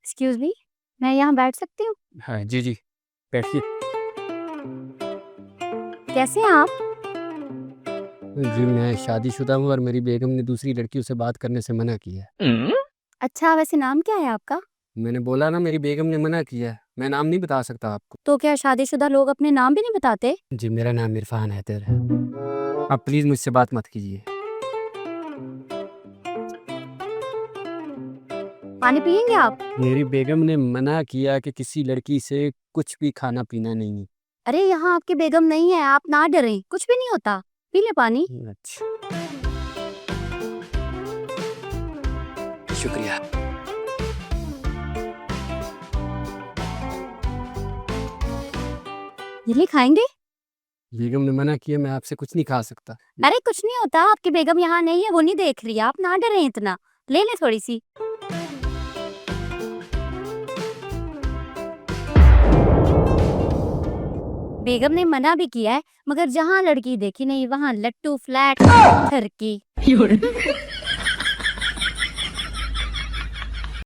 Excuse me, मैं यहाँ बैठ सकती हूँ? हाँ जी जी, बैठिए। कैसे हैं आप? जी मैं शादीशुदा हूँ और मेरी बेगम ने दूसरी लड़कियों से बात करने से मना किया है। अच्छा, वैसे नाम क्या है आपका? मैंने बोला ना, मेरी बेगम ने मना किया है, मैं नाम नहीं बता सकता आपको। तो क्या शादीशुदा लोग अपने नाम भी नहीं बताते? जी मेरा नाम इरफान हैदर है। आप प्लीज़ मुझसे बात मत कीजिए। पानी पियेंगे आप? मेरी बेगम ने मना किया कि किसी लड़की से कुछ भी खाना पीना नहीं है। अरे यहाँ आपकी बेगम नहीं है, आप ना डरें, कुछ भी नहीं होता। पी ले पानी। अच्छा, शुक्रिया। ये ले खाएंगे? बेगम ने मना किया, मैं आपसे कुछ नहीं खा सकता। अरे कुछ नहीं होता, आपकी बेगम यहाँ नहीं है, वो नहीं देख रही, आप ना डरें इतना। ले ले थोड़ी सी। बेगम ने मना भी किया है, मगर जहाँ लड़की देखी नहीं वहाँ लट्टू फ्लैट थरकी।